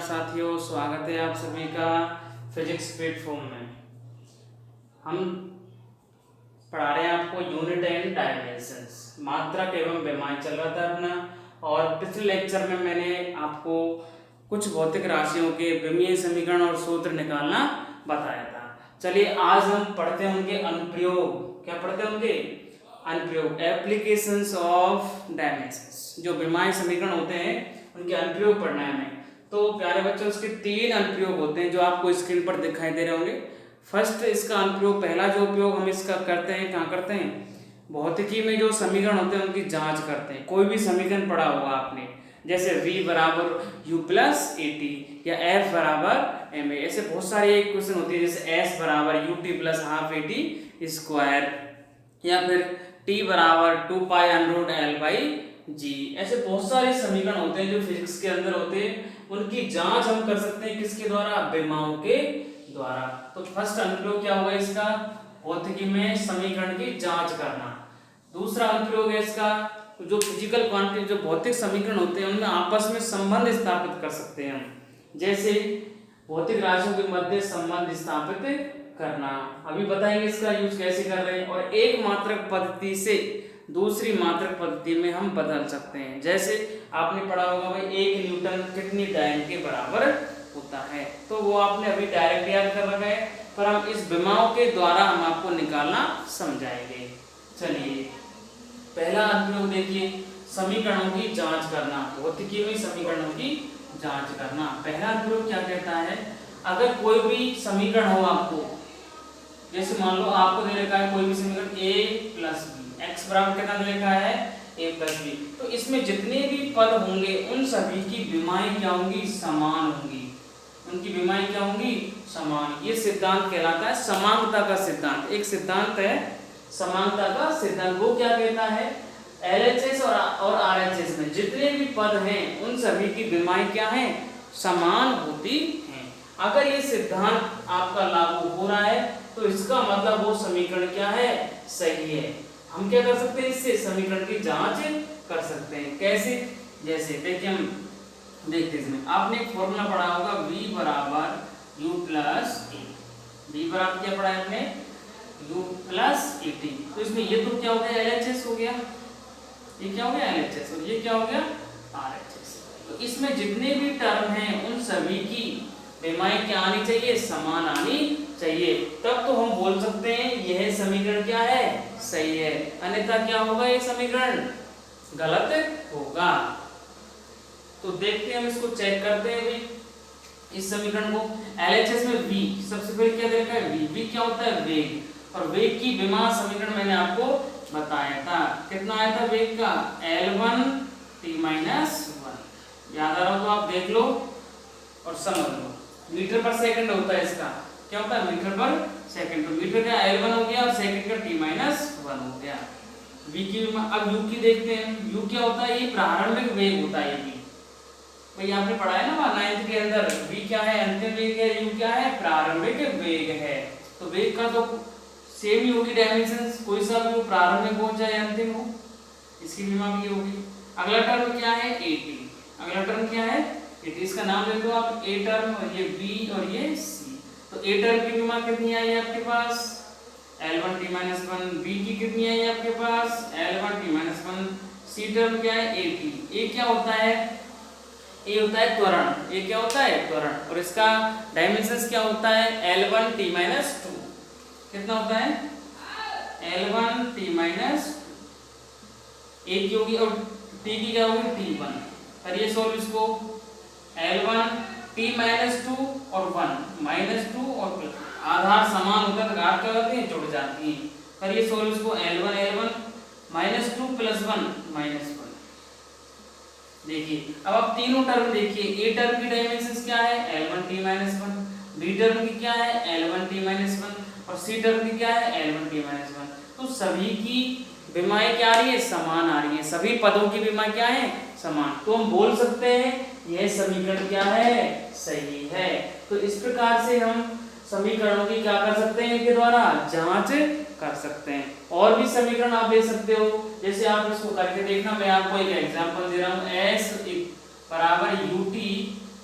साथियों, स्वागत है आप सभी का फिजिक्स प्लेटफॉर्म में। हम पढ़ा रहे हैं आपको यूनिट एंड डायमेंशंस, मात्रक एवं व्यमाय चल रहा था अपना। और पिछले लेक्चर में मैंने आपको कुछ भौतिक राशियों के विमीय समीकरण और सूत्र निकालना बताया था। चलिए आज हम पढ़ते हैं उनके अनुप्रयोग। क्या पढ़ते हैं उनके अनुप्रयोग, एप्लीकेशंस ऑफ डायमेंशंस। जो विमीय समीकरण होते हैं उनके अनुप्रयोग पढ़ना है हमें। तो प्यारे बच्चों, उसके 3 अनुप्रयोग होते हैं जो आपको स्क्रीन पर दिखाई दे रहे होंगे। फर्स्ट, इसका अनुप्रयोग, पहला जो उपयोग हम इसका करते हैं, कहाँ करते हैं? भौतिकी में जो समीकरण होते हैं उनकी जांच करते हैं। कोई भी समीकरण पढ़ा होगा आपने, जैसे v बराबर u प्लस AT या f बराबर ma, ऐसे बहुत सारे एक क्वेश्चन होती है, जैसे s बराबर ut plus half AT square, या फिर t बराबर 2 pi under root l by g। ऐसे बहुत सारे समीकरण होते हैं जो फिजिक्स के अंदर होते हैं, उनकी जांच हम कर सकते हैं किसके द्वारा? विमाओं के द्वारा। तो फर्स्ट अनुप्रयोग क्या होगा इसका? भौतिकी में समीकरण की जांच करना। दूसरा अनुप्रयोग है इसका, जो फिजिकल क्वांटिटी, जो भौतिक समीकरण होते हैं उनमें आपस में संबंध स्थापित कर सकते हैं हम, जैसे भौतिक राशियों के मध्य संबंध स्थापित करना। अभी बताएंगे इसका यूज कैसे कर रहे हैं। और एक मात्रक पद्धति से दूसरी मात्रक पद्धति में हम बदल सकते हैं। जैसे आपने पढ़ा होगा भाई 1 न्यूटन कितनी डायन के बराबर होता है, तो वो आपने अभी डायरेक्ट याद कर रखा है, पर हम इस विमाओं के द्वारा हम आपको निकालना समझाएंगे। चलिए पहला अनुप्रयोग देखिए, समीकरणों की जांच करना। भौतिकी में समीकरणों की जांच करना। पहला अनुप्रयोग क्या कहता है? अगर कोई भी समीकरण हो आपको, जैसे मान लो आपको दे रखा है कोई भी समीकरण a प्लस b, x बराबर कितना दे रखा है? a प्लस b, तो इसमें जितने भी पद होंगे उन सभी की विमाएं क्या होंगी? समान होंगी। उनकी विमाएं क्या होंगी? समान। ये सिद्धांत कहलाता है समानता का सिद्धांत। एक सिद्धांत है समानता का सिद्धांत। वो क्या कहता है? LHS और RHS में जितने भी पद हैं उन सभी की विमाएं क्या हैं? समान होती हैं। अगर ये सिद्धांत आपका लागू हो रहा है तो इसका मतलब वो समीकरण क्या है? सही है। हम क्या कर सकते हैं? इससे समीकरण की जांच कर सकते हैं। कैसे? जैसे देखिए, हम देखते हैं इसमें आपने एक फॉर्मूला पढ़ा होगा, v बराबर u प्लस a। v बराबर क्या पढ़ा है आपने? u plus AT। तो इसमें ये तो क्या हो गया? LHS हो गया। ये क्या हो गया? LHS। और ये क्या हो गया? RHS। तो इसमें जितने भी टर्म हैं उन सभी की विमाएं क्या आनी चाहिए? समान आनी चाहिए। तब तो हम बोल सकते हैं यह समीकरण क्या है? सही है। अन्यथा क्या होगा? ये समीकरण गलत होगा। तो देखते हैं, हम इसको चेक करते हैं भी इस समीकरण को। LHS में v, सबसे पहले क्या देखा है? v क्या होता है? वेग। और वेग की विमा समीकरण मैंने आपको बताया था। कितना आया था वेग का? L1 t minus 1। याद आ रहा हो तो आप देख लो और समझ लो। मीटर पर सेकंड होता है इसका। क्या होता है? मीटर पर सेकंड। तो मीटर का L1 हो गया और सेकंड का t माइनस 1 हो गया। v की विमा। अब u की देखते हैं। u क्या होता है? ये प्रारंभिक वेग होता है। ये भाई आपने पढ़ा है ना 9th के अंदर, v क्या है? अंतिम वेग है। u क्या है? प्रारंभिक वेग है। तो वेग का तो सेम ही होगी डायमेंशन, कोई सा भी हो, प्रारंभिक हो चाहे अंतिम हो, इसकी विमा भी होगी। अगला टर्म क्या है? AT। अगला टर्म क्या है? AT। इसका नाम ले दो आप, A टर्म, और ये B और ये C। तो A टर्म की विमा कितनी आई आपके पास? L1 t minus 1। B की कितनी आई आपके पास? L1 t minus 1। C term क्या है? AT। A क्या होता है? A होता है त्वरण। A क्या होता है? त्वरण। और इसका डायमेंशंस क्या होता है? L1 t minus 2। कितना होता है? L1 t minus 2। A की होगी और T की क्या होगी? T1। करिए सॉल्व इसको। L1 t माइनस 2 और 1 माइनस 2 और प्लस, आधार समान होता है तो घात क्या होती है? जुड़ जाती है। करिए सॉल्व इसको। L1 minus 2 plus 1 minus 1। देखिए अब आप तीनों टर्म देखिए। A टर्म की डायमेंशंस क्या है? L1 t minus 1। B term की क्या है? L1 t minus 1। और C टर्म की क्या है? L1 t minus 1। तो सभी की विमाएं क्या आ रही है? समान आ रही है। सभी पदों की विमा क्या है? समान। तो हम बोल सकते हैं यह समीकरण क्या है? सही है। तो इस प्रकार से हम समीकरणों की क्या कर सकते हैं? इनके द्वारा जांच कर सकते हैं। और भी समीकरण आप दे सकते हो, जैसे आप इसको करके देखना। मैं आपको एक एग्जांपल दे रहा हूं, s बराबर ut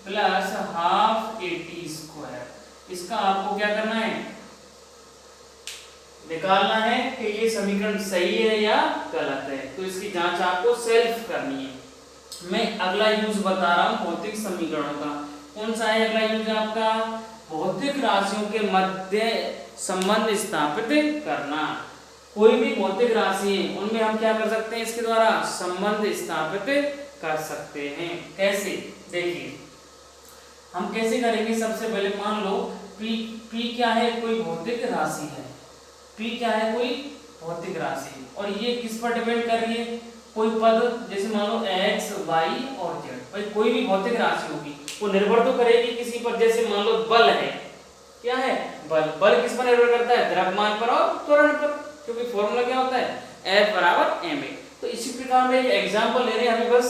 प्लस इसका आपको क्या करना है, निकालना है कि ये समीकरण सही है या गलत है। तो इसकी जांच आपको सेल्फ करनी है। मैं अगला यूज बता रहा हूँ भौतिक समीकरणों का। कौन सा है अगला यूज आपका, भौतिक राशियों के मध्य संबंध स्थापित करना। कोई भी भौतिक राशि है उनमें हम क्या कर सकते हैं, इसके द्वारा संबंध स्थापित कर सकते हैं। कैसे, देखिए हम कैसे करेंगे। सबसे पहले मान लो P क्या है, कोई भौतिक राशि है। P क्या है, कोई भौतिक राशि, और ये किस पर डिपेंड कर रही है, कोई पद, जैसे मान लो x, y और z। भाई कोई भी भौतिक राशि होगी वो निर्भर तो करेगी किसी पर। जैसे मान लो बल है, क्या है, बल। बल किस पर निर्भर करता है, द्रव्यमान पर और त्वरण पर, क्योंकि फॉर्मूला क्या होता है, F बराबर ma। तो इसी प्रकार में एक एग्जांपल ले रहे हैं, अभी बस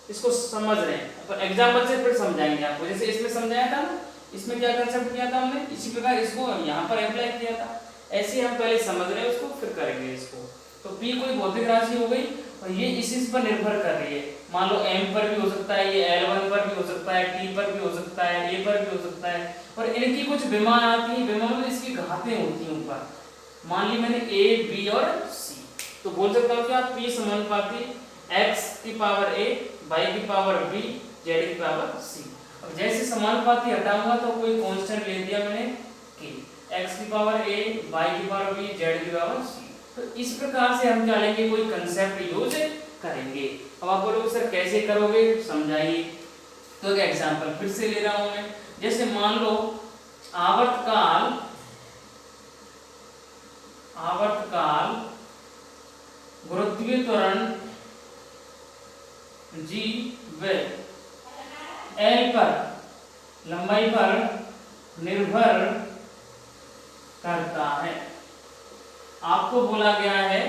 इसको समझ रहे हैं, पर एग्जांपल से फिर समझाएंगे आपको। जैसे इसमें समझाया था ना, इसमें क्या कंसेप्ट किया था हमने, इसी प्रकार इसको यहाँ पर अप्लाई किया था। ऐसे हम पहले समझ रहे हैं उसको, फिर करेंगे इसको। तो P कोई भौतिक राशि हो गई और ये इस पर निर्भर कर रही है। मान लो m पर भी हो सकता है, ये L1 पर भी हो सकता है, T पर भी हो सकता है, A पर भी हो सकता है, और इनकी कुछ विमान आती है, विमान में इसकी घातें होती हैं ऊपर। मान ली मैंने A, B और C, तो बोल सकता हूँ कि P समानुपाती x की पावर a, y की पावर b, z की पावर c। अब जैसे समानुपाती हटाऊंगा तो कोई कांस्टेंट ले दिया मैंने k, x की पावर a, y की पावर b, z की पावर c। तो इस प्रकार से हम क्या लेंगे, कोई कंसेप्ट यूज करेंगे। अब आप बोलोगे सर कैसे करोगे, समझाइए। तो एक एग्जांपल फिर से ले रहा हूं मैं। जैसे मान लो आवर्तकाल गुरुत्वीय त्वरण g व L पर लंबाई पर निर्भर करता है। आपको बोला गया है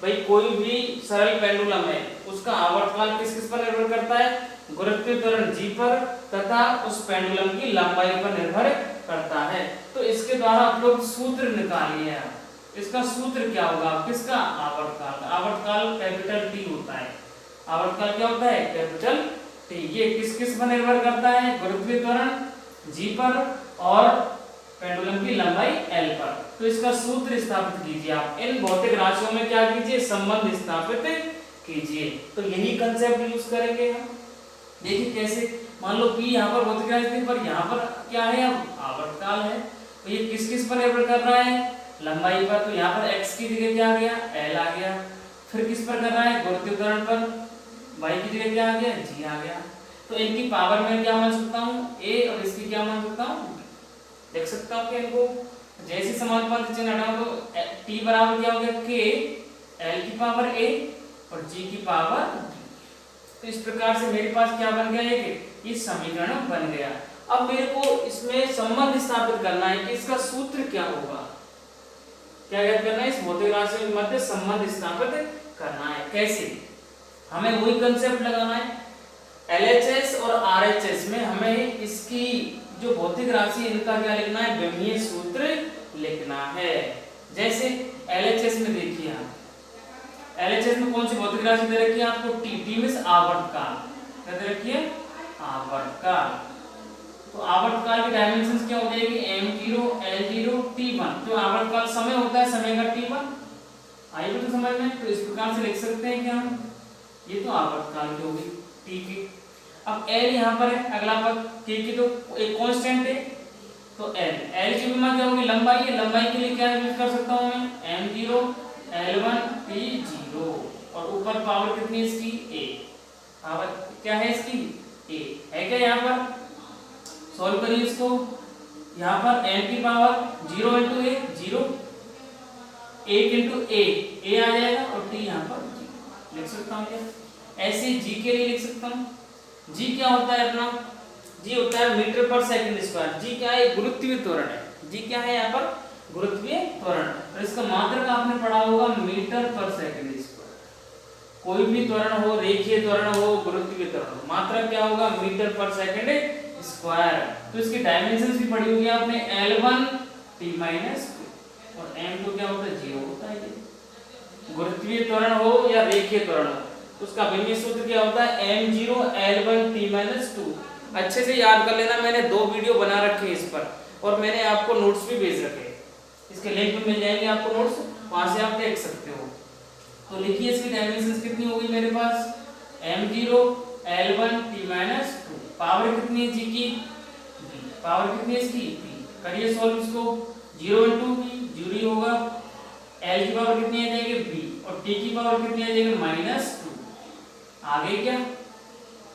भाई कोई भी सरल पेंडुलम है उसका आवर्तकाल किस किस पर निर्भर करता है, गुरुत्वीय त्वरण g पर तथा उस पेंडुलम की लंबाई पर निर्भर करता है। तो इसके द्वारा आप लोग सूत्र निकालिए। इसका सूत्र क्या होगा, किसका, आवर्तकाल। आवर्तकाल कैपिटल T होता है। आवर्तकाल क्या होता है, कैपिटल T। ये किस किस पर निर्भर करता है, गुरुत्वीय त्वरण g पर और पेंडुलम की लंबाई L पर। तो इसका सूत्र स्थापित कीजिए। आप इन भौतिक राशियों में क्या कीजिए, संबंध स्थापित कीजिए। तो यही कंसेप्ट यूज करेंगे हम। देखिए कैसे, मान लो P यहाँ पर भौतिक राशि पर, यहाँ पर क्या है, अब आवर्तकाल है। तो ये किस किस पर निर्भर कर रहा है, लंबाई पर। तो यहाँ पर x की जगह क्या आ गया, L आ गया। फिर किस पर कर रहा है, गुरुत्वीय त्वरण पर, y की जगह क्या आ गया, g आ गया। तो इनकी पावर में क्या मान सकता हूँ, a, और इसकी क्या मान सकता हूँ, देख सकता हूँ कि इनको जैसे समानुपाती चिन्ह हटाऊं तो t बराबर क्या हो गया, k, L की पावर a और g की पावर d। तो इस प्रकार से मेरे पास क्या बन गया, ये समीकरण बन गया। अब मेरे को इसमें संबंध स्थापित करना है कि इसका सूत्र क्या होगा, क्या याद करना है, इस भौतिक राशियों के मध्य संबंध स्थापित करना है। कैसे, हमें वही कंसेप्ट लगाना है। LHS और RHS में हमें इसकी जो भौतिक राशि इनका क्या लिखना है, विमीय सूत्र लिखना है। जैसे LHS में देखिए आप, LHS में कौन सी भौतिक राशि दे रखी है आपको, T मींस आवर्तकाल। क्या दे रखी है, आवर्तकाल। तो आवर्तकाल की डायमेंशंस क्या हो जाएगी, m0, L0, T1। जो आवर्तकाल समय होता है, समय का T1 आइए तो समझ में। तो इस प्रकार से लिख सकते हैं क्या हम, ये तो आवर्तकाल की होगी T की। अब L यहाँ पर है, अगला पद K की तो एक कांस्टेंट है, तो L की विमा क्या होगी, लंबाई है। लंबाई के लिए क्या यूज कर सकता हूँ मैं, m0, L1, T0, और ऊपर पावर कितनी इसकी, a। पावर क्या है इसकी, a है क्या। यहाँ पर सॉल्व करिए इसको। यहाँ पर m की power 0 into a, 0, 1 into a आ जाएगा, और t यहाँ पर g लिख सकता हूँ क्या। ऐसे g के लिए लिख सकता हूँ। g क्या होता है अपना, g होता है मीटर पर सेकंड स्क्वायर। g क्या है, गुरुत्वीय त्वरण है। g क्या है यहाँ पर, गुरुत्वीय त्वरण। और इसका मात्रक आपने पढ़ा होगा मीटर पर सेकंड स्क्वायर। कोई भी त्वरण हो, रेखीय त्वरण हो, गुरुत्वीय त्वरण हो, मात्रक क्या होगा, मीटर पर सेकंड स्क्वायर। तो इसकी डायमेंशंस भी पढ़ी होगी आपने, L1 T-2, और M2 क्या होता है, 0 होता है। गुरुत्वीय त्वरण हो या रेखीय त्वरण हो, उसका विमीय सूत्र क्या होता है, m0 L1 T-2। अच्छे से याद कर लेना, मैंने 2 वीडियो बना रखे हैं इस पर। और मैंने आपको नोट्स भी भेज रखे, इसके लिंक में मिल जाएंगे आपको नोट्स, वहां से आप देख सकते हो। तो लिखिए इसकी डायमेंशंस कितनी होगी मेरे पास, m0 l1 t minus 2, power कितनी है जी की, पावर कितनी है इसकी p, करिए सॉल्व इसको, 0 into b 0 ही होगा, l की पावर कितनी आ जाएगी b और t की पावर कितनी आ जाएगी -2, आगे क्या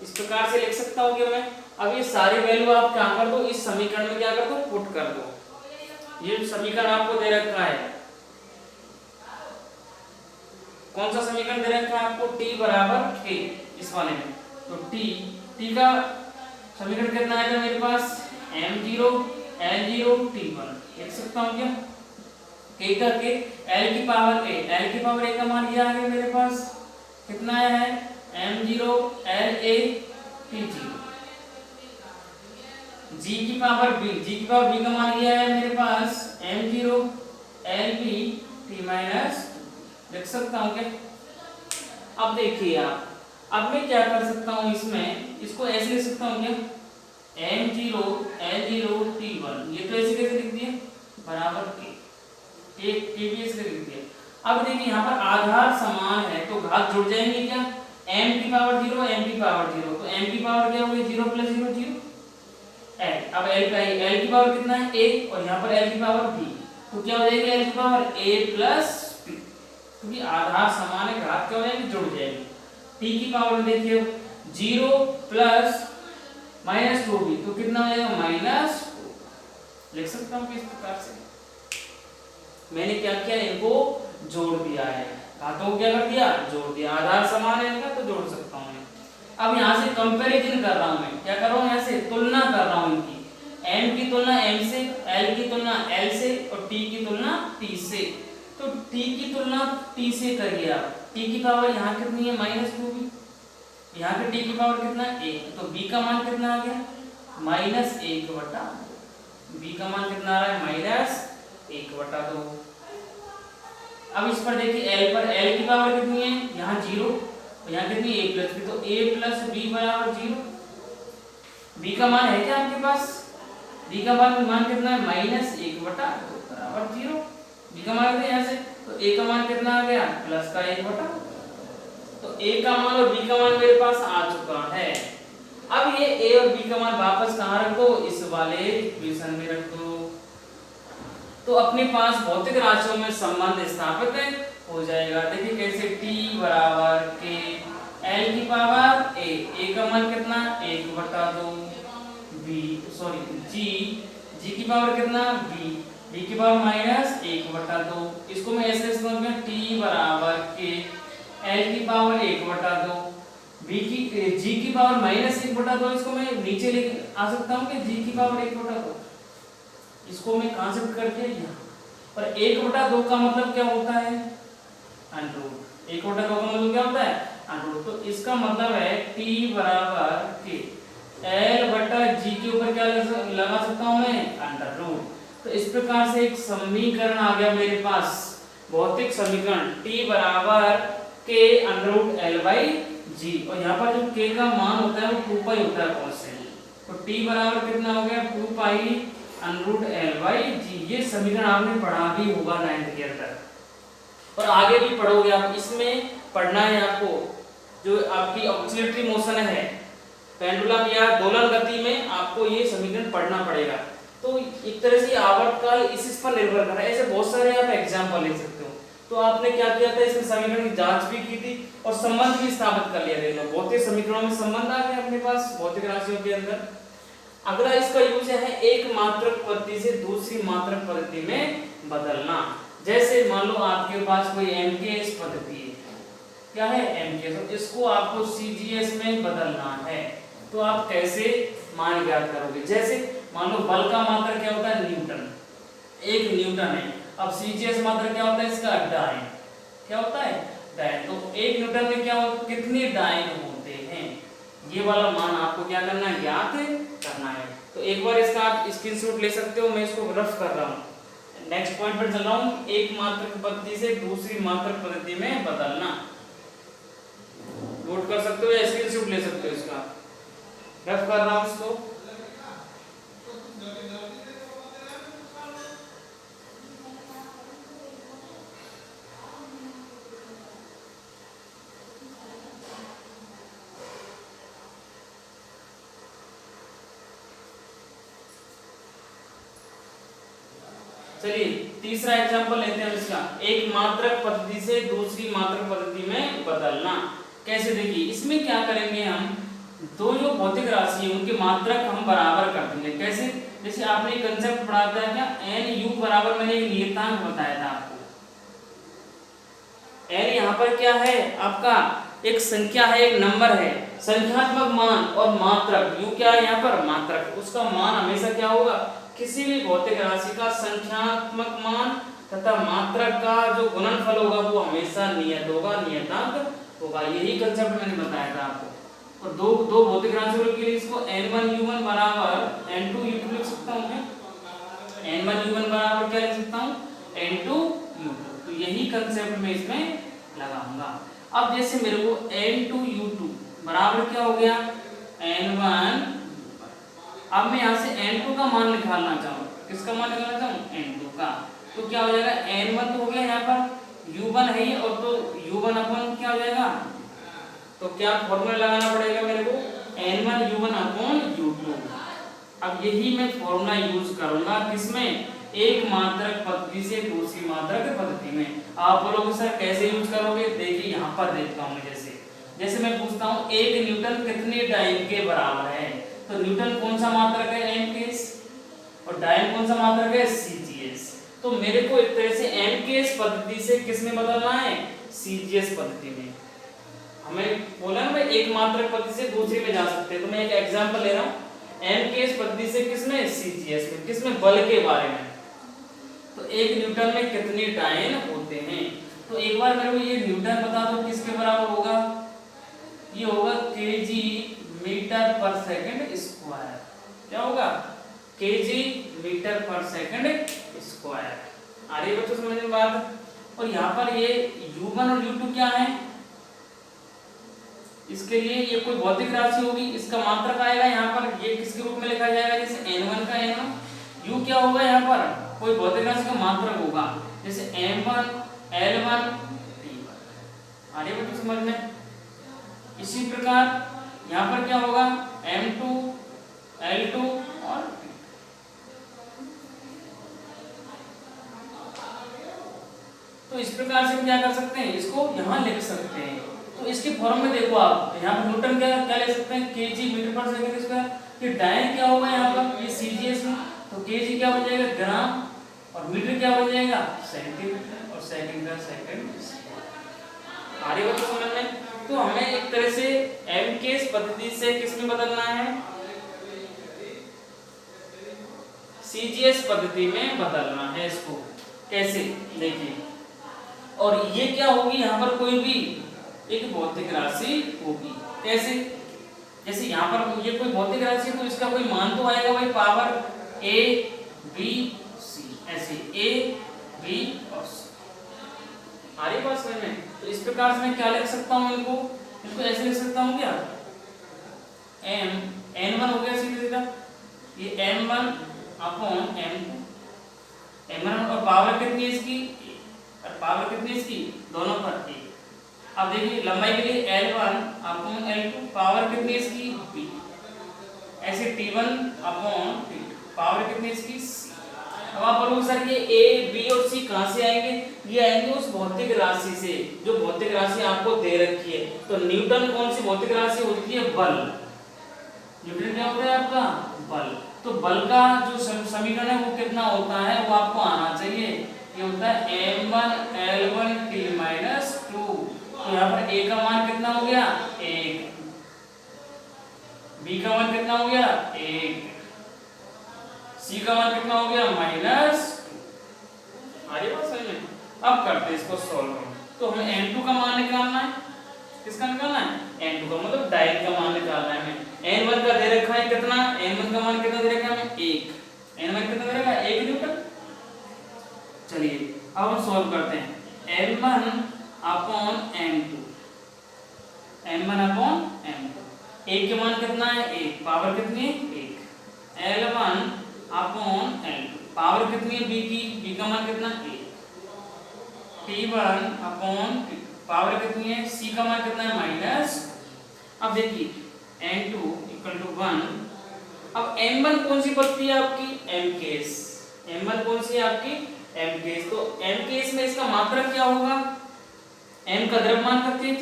इस प्रकार से लिख सकता हूं क्या मैं। अब ये सारी वैल्यू आप क्या कर दो, इस समीकरण में क्या कर दो, पुट कर दो। ये समीकरण आपको दे रखा है, कौन सा समीकरण दे रखा है आपको, t बराबर k, इस वाले में। तो t का समीकरण कितना आएगा मेरे पास, m0 l0 t1, लिख सकता हूं क्या, k का k, l की पावर a का मान क्या आ गया मेरे पास, कितना आया है m0 la t0, g की पावर b का मान क्या है मेरे पास m0 lb t माइनस, लिख सकता हूं क्या। अब देखिए आप, अब मैं क्या कर सकता हूं इसमें, इसको ऐसे लिख सकता हूं क्या, m0 l0 t1, ये तो ऐसे कैसे लिख दिया बराबर k, एक k भी ऐसे लिख दिया। अब देखिए यहाँ पर आधार समान है तो घात जुड़ जाएंगे क्या, m की पावर 0 m की पावर 0, तो m की पावर क्या होगी 0 + 0 0, l, अब l की पावर कितना है 1 और यहाँ पर l की पावर b, तो क्या हो जाएगी l की पावर a + b, क्योंकि आधार समान है घात क्या हो जाएगी जुड़ जाएगी। t की पावर में देखिए 0 + -2b, तो कितना हो जाएगा -2, लिख सकता हूँ इस प्रकार से। मैंने क्या किया, इनको जोड़ दिया है, घातों को क्या कर दिया, जोड़ दिया, आधार समान है इनका तो जोड़ सकता हूं मैं। अब यहाँ से कंपैरिजन कर रहा हूं मैं, क्या कर रहा हूं, यहाँ से तुलना कर रहा हूं इनकी, m की तुलना m से, l की तुलना l से और t की तुलना t से। तो t की तुलना t से करिए आप, t की पावर यहाँ कितनी है -2b, यहाँ पे t की पावर कितना है 1, तो b का मान कितना आ गया -1/2, b का मान कितना आ रहा है -1/2। अब इस पर देखिए l पर, l की पावर कितनी है यहाँ 0 और यहाँ कितनी a + b, तो a + b = 0, b का मान है क्या आपके पास, b का मान कितना है -1/2 बराबर 0, b का मान कितना यहाँ से, तो a का मान कितना आ गया +1/2, तो a का मान और b का मान मेरे पास आ चुका है। अब ये a और b का मान वापस कहाँ रख दो, इस वाले इक्वेशन में रख दो, तो अपने पास भौतिक राशियों में संबंध स्थापित हो जाएगा। देखिए कैसे, t बराबर k, l की पावर a का मान कितना 1/2, g की पावर कितना b की पावर -1/2, इसको मैं ऐसे समझूंगा t बराबर k, l की पावर 1/2, g की पावर -1/2, इसको मैं नीचे लेके आ सकता हूँ कि g की पावर 1/2, इसको मैं कहां शिफ्ट करके यहाँ, और 1/2 का मतलब क्या होता है √, 1/2 का मतलब क्या होता है √, तो इसका मतलब है t बराबर k, l/g के ऊपर क्या लगा सकता हूं मैं √। तो इस प्रकार से एक समीकरण आ गया मेरे पास, भौतिक समीकरण t बराबर k √l/g, और यहाँ पर जो k का मान होता है वो 2π होता है कांस्टेंट, तो t बराबर कितना हो गया 2π √l/g। ये समीकरण आपने पढ़ा भी होगा 9th ईयर तक और आगे भी पढ़ोगे आप। इसमें पढ़ना है आपको जो आपकी ऑक्सीलरी मोशन है, पेंडुलम या दोलन गति में आपको ये समीकरण पढ़ना पड़ेगा। तो एक तरह से आवर्तकाल इस पर निर्भर कर रहा है, ऐसे बहुत सारे आप एग्जाम्पल ले सकते हो। तो आपने क्या किया था, इसमें समीकरण की जांच भी की थी और संबंध भी स्थापित कर लिया। देख लो भौतिक समीकरणों में संबंध आ गए अपने पास भौतिक राशियों के अंदर। अगला इसका यूज है एक मात्रक पद्धति से दूसरी मात्रक पद्धति में बदलना। जैसे मान लो आपके पास कोई एमकेएस पद्धति है, क्या है एमकेएस, तो इसको आपको सीजीएस में बदलना है, तो आप कैसे मान ज्ञात करोगे। जैसे मान लो बल का मात्रक क्या होता है न्यूटन, 1 न्यूटन है। अब सीजीएस मात्रक क्या होता है इसका डाइन, क्या होता है डाइन। तो 1 न्यूटन में क्या होता है कितने डाइन होते हैं, ये वाला मान आपको क्या करना है ज्ञात करना है। तो एक बार इसका आप स्क्रीनशॉट ले सकते हो, मैं इसको रफ कर रहा हूँ, नेक्स्ट पॉइंट पर चल रहा हूँ। एक मात्रक पद्धति से दूसरी मात्रक पद्धति में बदलना, नोट कर सकते हो या स्क्रीनशॉट ले सकते हो, इसका रफ कर रहा हूँ इसको। चलिए तीसरा एग्जांपल लेते हैं इसका, एक मात्रक पद्धति से दूसरी मात्रक पद्धति में बदलना। कैसे, देखिए इसमें क्या करेंगे हम, दो जो भौतिक राशि है उनके मात्रक हम बराबर कर देंगे। कैसे, जैसे आपने कंसेप्ट पढ़ा था क्या, एन यू बराबर, मैंने एक नियतांक बताया था आपको। एन यहाँ पर क्या है आपका, एक संख्या है, एक नंबर है, संख्यात्मक मान, और मात्रक यू क्या है यहाँ पर मात्रक, उसका मान हमेशा क्या होगा, किसी भी भौतिक राशि का संख्यात्मक मान तथा मात्रक का जो गुणनफल होगा वो हमेशा नियत होगा, नियतांक होगा। यही कंसेप्ट मैंने बताया था आपको। और दो भौतिक राशियों के लिए इसको n1u1 बराबर n2u2 लिख सकता हूँ मैं। n1u1 बराबर क्या लिख सकता हूँ, n2u2। तो यही कंसेप्ट मैं इसमें लगाऊंगा। अब जैसे मेरे को n2u2 बराबर क्या हो गया, n1, अब मैं यहाँ से n2 का मान निकालना चाहूँ, किसका मान निकालना चाहूँ, n2 का, तो क्या हो जाएगा, n1 तो हो गया यहाँ पर, u1 है ये, और तो u1 अपन क्या हो जाएगा, तो क्या फॉर्मूला लगाना पड़ेगा मेरे को, n1 u1 अपॉन u2। अब यही मैं फॉर्मूला यूज करूंगा किसमें, एक मात्रक पद्धति से दूसरी मात्रक पद्धति में। आप बोलोगे सर कैसे यूज करोगे, देखिए यहाँ पर देखता हूँ मैं, जैसे मैं पूछता हूँ एक न्यूटन कितने डाइन के बराबर है, तो न्यूटन कौन सा मात्रक है, एमकेएस, और डाइन कौन सा मात्रक है, सीजीएस। तो मेरे को एक तरह से एमकेएस पद्धति से किस में बदलना है, सीजीएस पद्धति में। हमें बोला ना भाई एक मात्रक पद्धति से दूसरी में जा सकते हैं, तो मैं एक एग्जांपल ले रहा हूँ एमकेएस पद्धति से, किसमें, सीजीएस में, किसमें, बल के बारे में। तो एक न्यूटन में कितने डाइन होते हैं, तो एक बार मेरे को ये न्यूटन बता दो किसके बराबर होगा, ये होगा केजी मीटर पर सेकंड स्क्वायर। क्या होगा, केजी मीटर पर सेकंड स्क्वायर। आ रही है बच्चों समझ में बात। और यहाँ पर ये u1 और u2 क्या है, इसके लिए ये कोई भौतिक राशि होगी, इसका मात्रक आएगा यहाँ पर, ये किसके रूप में लिखा जाएगा, जैसे n1 का n1, u क्या होगा यहाँ पर, कोई भौतिक राशि का मात्रक होगा, जैसे m1 l1 t1। आ रही है बच्चों समझ में। इसी प्रकार यहाँ पर क्या होगा, m2 l2 और t। तो इस प्रकार से हम क्या कर सकते हैं, इसको यहाँ लिख सकते हैं। तो इसके फॉर्म में देखो आप, यहाँ पर न्यूटन क्या ले सकते हैं, केजी मीटर पर सेकंड स्क्वायर। ये डाइन क्या होगा यहाँ पर, ये सीजीएस में, तो केजी क्या हो जाएगा, ग्राम, और मीटर क्या हो जाएगा, सेंटीमीटर, और सेकंड का सेकंड। आ रही बात समझ में। तो हमें एक तरह से एमकेएस पद्धति से किसमें बदलना है, सीजीएस पद्धति में बदलना है इसको। कैसे, देखिए, और ये क्या होगी, यहाँ पर कोई भी एक भौतिक राशि होगी। कैसे, जैसे यहाँ पर ये कोई भौतिक राशि है तो इसका कोई मान तो आएगा भाई, पावर ए बी सी, ऐसे ए बी और सी। आ रही बात समझ में। तो इस प्रकार से मैं क्या लिख सकता हूँ, इसको ऐसे लिख सकता हूँ क्या, m n1 हो गया सीधे सीधा, ये m1 अपॉन m2, m1 और पावर कितनी है इसकी, और पावर कितनी है इसकी, दोनों पर एक। अब देखिए लंबाई के लिए l1 अपॉन l2, पावर कितनी है इसकी, b, ऐसे t1 अपॉन t2, पावर कितनी है इसकी, c। अब आप बोलोगे सर ये a b और c कहाँ से आएंगे, ये आएंगे उस भौतिक राशि से जो भौतिक राशि आपको दे रखी है। तो न्यूटन कौन सी भौतिक राशि होती है, बल। न्यूटन क्या होता है आपका, बल। तो बल का जो समीकरण है वो कितना होता है, वो आपको आना चाहिए, ये होता है m1 l1 t माइनस 2। तो यहाँ पर a का मान कितना हो गया, 1, b का मान कितना हो गया, 1, c का मान कितना हो गया, -2। आ रही बात समझ में। अब करते हैं इसको सॉल्व। तो हमें n2 का मान निकालना है, किसका निकालना है, n2 का, मतलब डाइन का मान निकालना है हमें। n1 का दे रखा है कितना, n1 का मान कितना दे रखा है हमें, 1, n1 कितना दे रखा है, 1 न्यूटन। चलिए अब हम सॉल्व करते हैं, m1 upon m2, m1 upon m2, a के मान कितना है, 1, पावर कितनी है, 1, l1 अपॉन l2, पावर कितनी है b की, b का मान कितना, 1, t1 अपॉन t2, पावर कितनी है, c का मान कितना है, माइनस। अब देखिए n2 इक्वल टू 1। अब m1 कौन सी पद्धति है आपकी, एमकेएस। m1 कौन सी है आपकी, m केस। तो m केस में इसका मात्रक क्या होगा, m का द्रव्यमान का kg,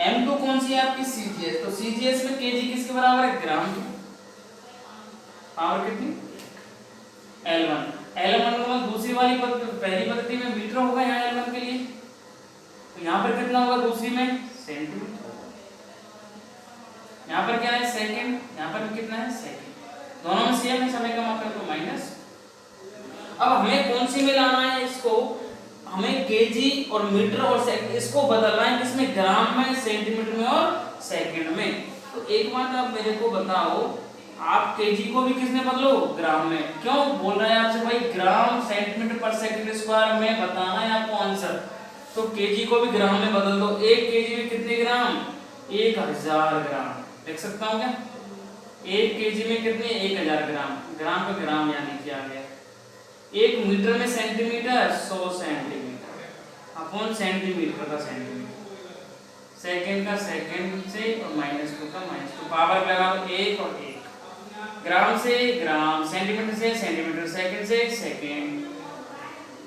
m2 कौन सी है आपकी cgs, तो cgs में kg किसके बराबर है, ग्राम की पावर कितनी L1। L1 का दूसरी वाली पहली पद्धति में मीटर होगा यहाँ L1 के लिए, तो यहाँ पर कितना होगा दूसरी में सेंटीमीटर, यहाँ पर क्या है सेकंड, यहाँ पर भी कितना है सेकंड, दोनों में सेम है समय का मात्रक तो माइनस। अब हमें कौन सी में लाना है इसको, हमें केजी और मीटर और सेकंड इसको बदलना है किसमें, ग्राम में, सेंटीमीटर में और सेकंड में। तो एक बात आप मेरे को बताओ, आप केजी को भी किसने बदलो, ग्राम में, क्यों बोल रहे हैं आपसे भाई ग्राम सेंटीमीटर पर सेकंड स्क्वायर में बताना है आपको आंसर, तो केजी को भी ग्राम में बदल दो। एक केजी में कितने ग्राम, 1000 ग्राम, देख सकता हूं क्या, एक केजी में कितने 1000 ग्राम, ग्राम पे ग्राम यानी किया गया। एक मीटर में सेंटीमीटर 100 सेंटीमीटर अपॉन सेंटीमीटर का सेंटीमीटर, सेकंड का सेकंड से और -2 का -2, पावर लगा 1 और 1, ग्राम से ग्राम, सेंटीमीटर से सेंटीमीटर, सेकंड से सेकंड,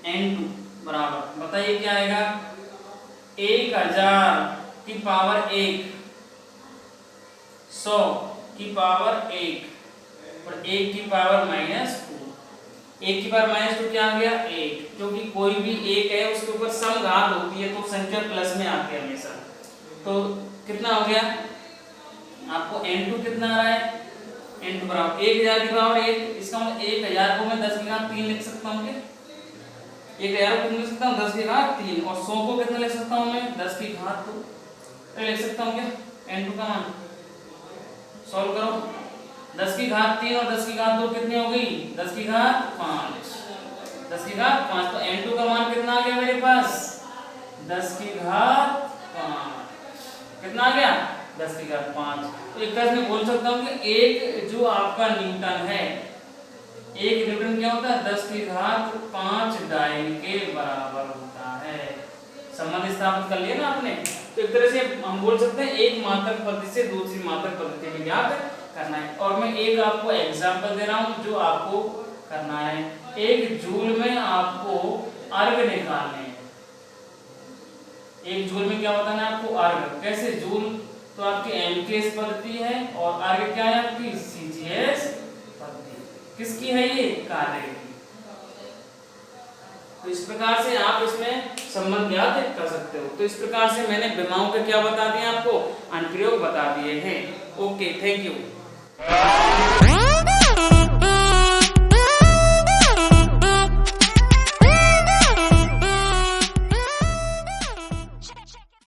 n2 बराबर बताइए क्या आएगा, 1000 की पावर 1, 100 की पावर 1 और 1 की पावर -2, 1 की पावर -2 क्या आ गया 1, क्योंकि कोई भी एक है उसके ऊपर सम घात होती है तो संख्या प्लस में आती है हमेशा। तो कितना हो गया आपको n2 कितना आ रहा है, n2 बराबर 1000 की पावर 1, इसका मतलब 1000 को मैं 10 की घात 3 लिख सकता हूँ, 1000 को लिख सकता हूँ 10 की घात 3, और 100 को कितना लिख सकता हूँ मैं 10 की घात 2, तो लिख सकता हूँ क्या n2 का मान, सॉल्व करो, 10 की घात 3 और 10 की घात 2 कितनी हो गई, 10 की घात 5, 10 की घात 5, तो n2 का मान कितना आ गया मेरे पास 10 की घात 5, कितना आ गया 10 की घात 5। तो एक तरह से बोल सकता हूँ कि एक जो आपका न्यूटन है, एक न्यूटन क्या होता है 10 की घात 5 डाइन के बराबर होता है। संबंध स्थापित कर लिया ना आपने, तो एक तरह से हम बोल सकते हैं एक मात्रक पद्धति से दूसरी मात्रक पद्धति में ज्ञात करना है। और मैं एक आपको एग्जांपल दे रहा हूं जो आपको करना है, एक जूल में आपको अर्घ निकालने हैं, एक जूल में क्या बताना है आपको अर्घ, कैसे जूल तो आपकी एमकेएस पद्धति है और अर्घ क्या है आपकी सीजीएस पद्धति, किसकी है ये कार्य की। तो इस प्रकार से आप इसमें संबंध ज्ञात कर सकते हो। तो इस प्रकार से मैंने विमाओं का क्या बता दिया आपको, अनुप्रयोग बता दिए हैं। Okay, thank you.